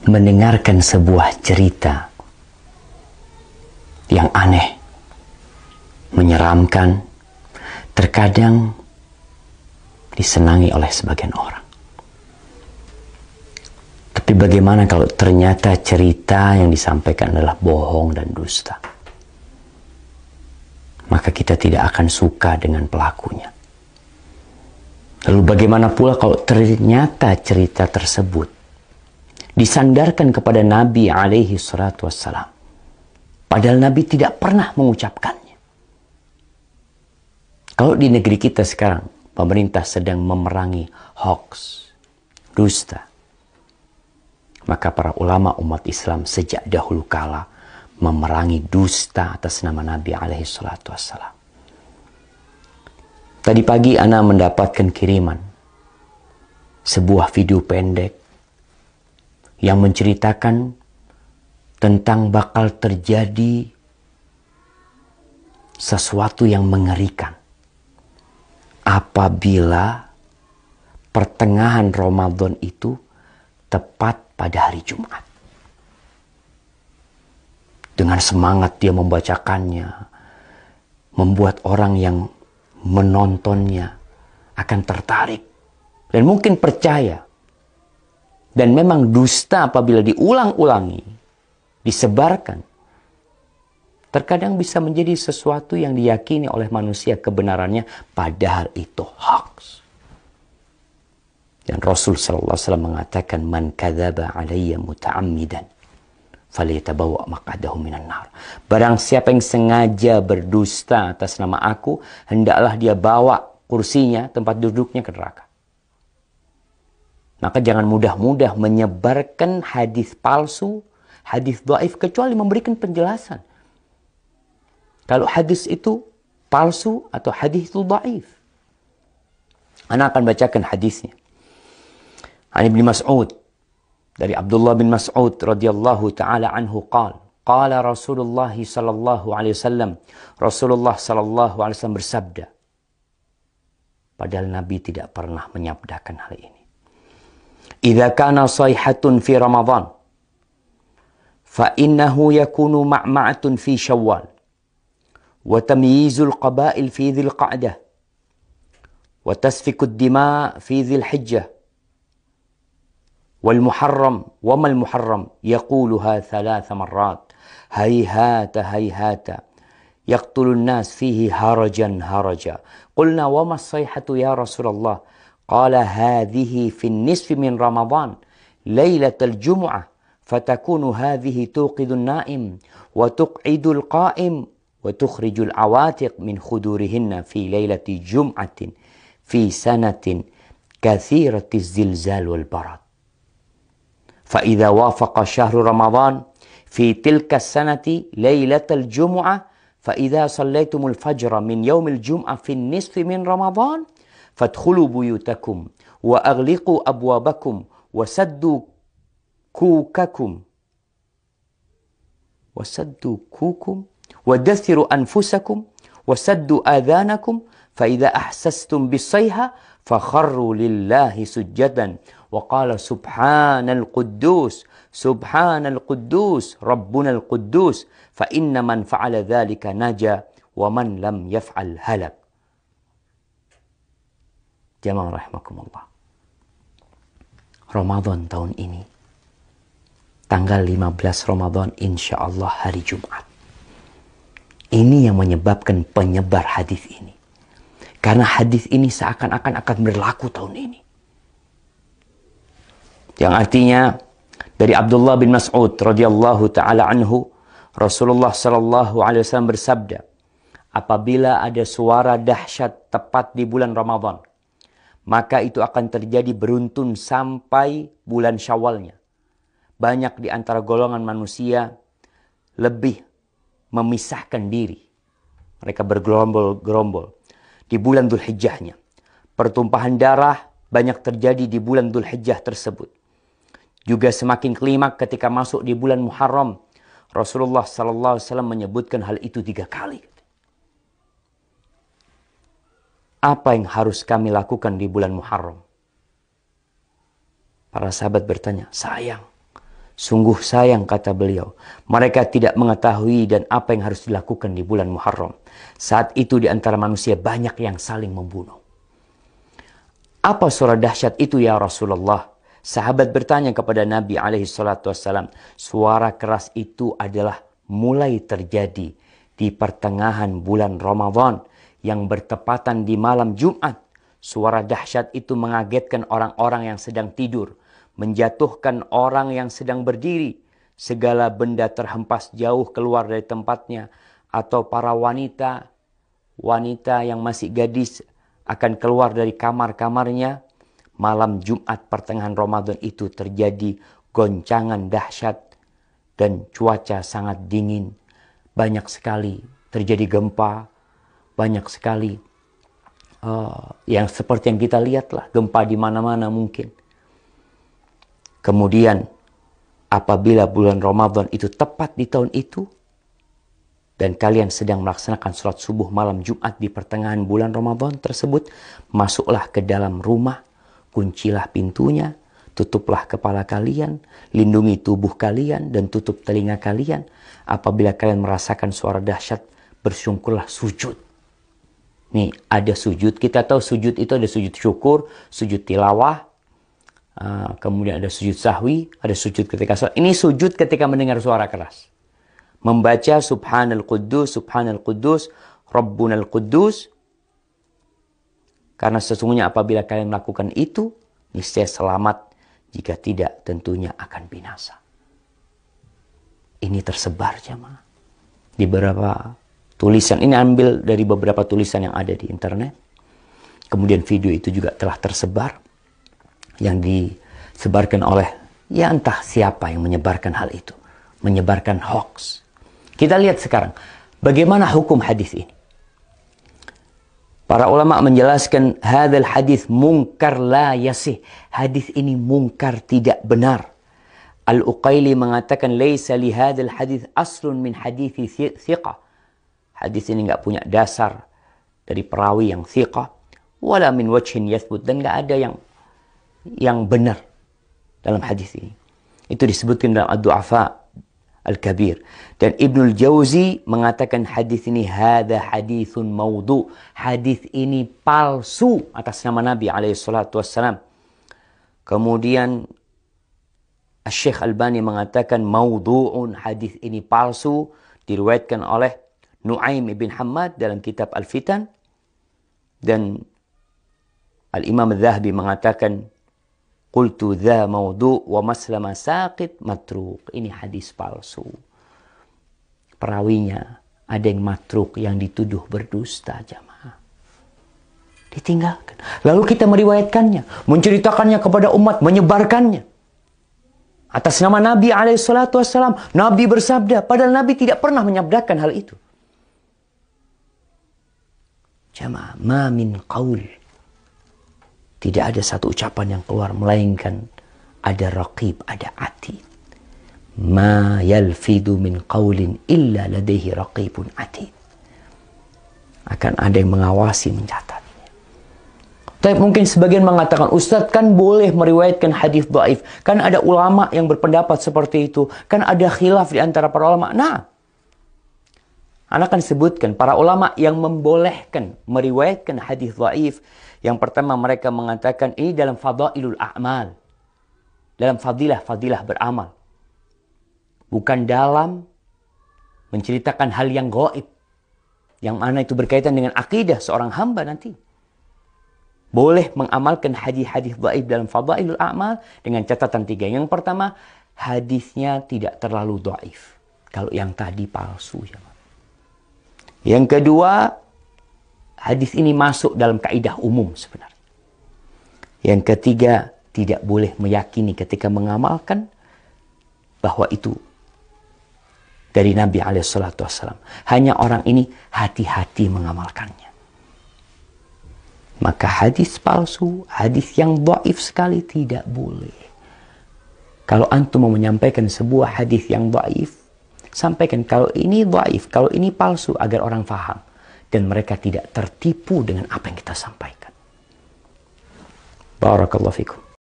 mendengarkan sebuah cerita yang aneh, menyeramkan, terkadang disenangi oleh sebagian orang. Tapi bagaimana kalau ternyata cerita yang disampaikan adalah bohong dan dusta? Maka kita tidak akan suka dengan pelakunya. Lalu bagaimana pula kalau ternyata cerita tersebut disandarkan kepada Nabi alaihi salatu wassalam, padahal Nabi tidak pernah mengucapkannya? Kalau di negeri kita sekarang pemerintah sedang memerangi hoax, dusta, maka para ulama umat Islam sejak dahulu kala memerangi dusta atas nama Nabi alaihi salatu wassalam. Tadi pagi ana mendapatkan kiriman sebuah video pendek yang menceritakan tentang bakal terjadi sesuatu yang mengerikan apabila pertengahan Ramadan itu tepat pada hari Jumat. Dengan semangat dia membacakannya, membuat orang yang menontonnya akan tertarik dan mungkin percaya. Dan memang dusta apabila diulang-ulangi, disebarkan, terkadang bisa menjadi sesuatu yang diyakini oleh manusia kebenarannya, padahal itu hoax. Dan Rasul sallallahu alaihi wasallam mengatakan, "Man kadzaba alayya muta'ammidan falyatabawa maq'adahu minan nar." Barang siapa yang sengaja berdusta atas nama aku, hendaklah dia bawa kursinya, tempat duduknya ke neraka. Maka jangan mudah-mudah menyebarkan hadis palsu, hadis dhaif, kecuali memberikan penjelasan. Kalau hadis itu palsu atau hadis itu dhaif. Ana akan bacakan hadisnya. An Ibnu Mas'ud, dari Abdullah bin Mas'ud radhiyallahu taala anhu qala Rasulullah sallallahu alaihi wasallam, Rasulullah sallallahu alaihi wasallam bersabda, padahal Nabi tidak pernah menyabdakan hal ini. Idza kana sayhatun fi Ramadan fa innahu yakunu ma'ma'atun fi Syawal wa tamyizul qabail fi Dzil Qa'dah wa tasfikud dima' fi Dzil Hijjah wal muharram wa mal muharram yaquluha 3 marrat hayhata hayhata yaqtulun nas fihi harajan haraja. Qulna wa mas sayhatu ya Rasulullah? Qala hadhihi fi nisfi min Ramadan lailatul Jumu'ah fatakunu hadhihi tuqidun naim wa tuqidul qa'im wa tukhrijul awatiq min khudurihinna fi lailati jum'atin fi sanatin kathirati zilzal wal barad. Fa idza wafaqa syahru Ramadan fi tilka sanati lailatul Jumu'ah fa idza sallaitumul fajra min yaumil Jum'ah fi nisfi min Ramadan fadkhulu buyutakum wa aghliqu abwabakum wa saddu kukakum wa dathiru anfusakum wa saddu adhanakum fa idza ahsastum bisayha fakharru lillahi sujjadan wa qala subhanal quddus rabbunal quddus fa inna man fa'ala dhalika naja wa man lam yaf'al halak. Jamaah rahimakumullah. Ramadan tahun ini, tanggal 15 Ramadan, insya Allah hari Jumat. Ini yang menyebabkan penyebar hadis ini. Karena hadis ini seakan-akan akan berlaku tahun ini. Yang artinya, dari Abdullah bin Mas'ud radhiyallahu ta'ala anhu, Rasulullah sallallahu alaihi wasallam bersabda, apabila ada suara dahsyat tepat di bulan Ramadan, maka itu akan terjadi beruntun sampai bulan Syawalnya. Banyak di antara golongan manusia lebih memisahkan diri. Mereka bergerombol-gerombol di bulan Dzul Hijjahnya. Pertumpahan darah banyak terjadi di bulan Dzul Hijjah tersebut. Juga semakin klimak ketika masuk di bulan Muharram. Rasulullah sallallahu alaihi wasallam menyebutkan hal itu 3 kali. Apa yang harus kami lakukan di bulan Muharram? Para sahabat bertanya, sayang, Sungguh sayang, kata beliau, mereka tidak mengetahui dan apa yang harus dilakukan di bulan Muharram. Saat itu di antara manusia banyak yang saling membunuh. Apa suara dahsyat itu ya Rasulullah? Sahabat bertanya kepada Nabi SAW. Suara keras itu adalah mulai terjadi di pertengahan bulan Ramadan yang bertepatan di malam Jumat. Suara dahsyat itu mengagetkan orang-orang yang sedang tidur, menjatuhkan orang yang sedang berdiri. Segala benda terhempas jauh keluar dari tempatnya, atau para wanita yang masih gadis akan keluar dari kamar-kamarnya. Malam Jumat pertengahan Ramadan itu terjadi goncangan dahsyat dan cuaca sangat dingin. Banyak sekali terjadi gempa, banyak sekali yang seperti yang kita lihat lah, gempa di mana-mana mungkin. Kemudian apabila bulan Ramadan itu tepat di tahun itu, dan kalian sedang melaksanakan sholat subuh malam Jumat di pertengahan bulan Ramadan tersebut, masuklah ke dalam rumah, kuncilah pintunya, tutuplah kepala kalian, lindungi tubuh kalian, dan tutup telinga kalian. Apabila kalian merasakan suara dahsyat, bersyukurlah, sujud. Nih, ada sujud. Kita tahu sujud itu ada sujud syukur, sujud tilawah, kemudian ada sujud sahwi, ada sujud ketika sholat. Ini sujud ketika mendengar suara keras. Membaca Subhanal Quddus, Rabbunal Quddus. Karena sesungguhnya apabila kalian melakukan itu, niscaya selamat. Jika tidak, tentunya akan binasa. Ini tersebar, jemaah, di beberapa tulisan. Ini ambil dari beberapa tulisan yang ada di internet. Kemudian video itu juga telah tersebar, yang disebarkan oleh ya entah siapa yang menyebarkan hal itu, menyebarkan hoax. Kita lihat sekarang bagaimana hukum hadis ini. Para ulama menjelaskan hadzal hadis munkar la yasih. Hadis ini munkar, tidak benar. Al-Uqaili mengatakan laisa li hadzal hadis aslun min hadithi thiqah. Hadis ini enggak punya dasar dari perawi yang thiqah, wala min wajhin yathbut, dan enggak ada yang benar dalam hadis ini. Itu disebutkan dalam Ad-Du'afa Al-Kabir. Dan Ibnul Jauzi mengatakan hadis ini hadza haditsun maudhu. Hadis ini palsu atas nama Nabi SAW. Kemudian Syekh Albani mengatakan maudhu'un, hadis ini palsu, diriwayatkan oleh Nuaim ibn Hammad dalam kitab Al-Fitan. Dan Al-Imam Al-Zahabi mengatakan qultu dha maudhu' wa maslama saqit matruk. Ini hadis palsu. Perawinya ada yang matruk, yang dituduh berdusta, jamaah. Ditinggalkan. Lalu kita meriwayatkannya, menceritakannya kepada umat, menyebarkannya atas nama Nabi SAW. Nabi bersabda, padahal Nabi tidak pernah menyabdakan hal itu. Jamaah, ma min qaul, tidak ada satu ucapan yang keluar melainkan ada raqib, ada atid. Ma yalfidu min qaulin illa ladaihi raqibun atid. Akan ada yang mengawasi, mencatatnya. Tapi mungkin sebagian mengatakan, Ustadz kan boleh meriwayatkan hadis dhaif. Kan ada ulama yang berpendapat seperti itu. Kan ada khilaf di antara para ulama. Nah, Anda akan sebutkan para ulama yang membolehkan meriwayatkan hadis dhaif. Yang pertama, mereka mengatakan ini dalam fadailul a'mal, dalam fadilah beramal, bukan dalam menceritakan hal yang gaib, yang mana itu berkaitan dengan akidah seorang hamba nanti. Boleh mengamalkan hadis-hadis dhaif dalam fadailul a'mal dengan catatan 3. Yang pertama, hadisnya tidak terlalu dhaif. Kalau yang tadi palsu. Yang kedua, hadis ini masuk dalam kaidah umum sebenarnya. Yang ketiga, tidak boleh meyakini ketika mengamalkan bahwa itu dari Nabi SAW. Hanya orang ini hati-hati mengamalkannya. Maka hadis palsu, hadis yang dhaif sekali tidak boleh. Kalau antum mau menyampaikan sebuah hadis yang dhaif, sampaikan kalau ini dhaif, kalau ini palsu, agar orang faham dan mereka tidak tertipu dengan apa yang kita sampaikan. Barakallahu fikum.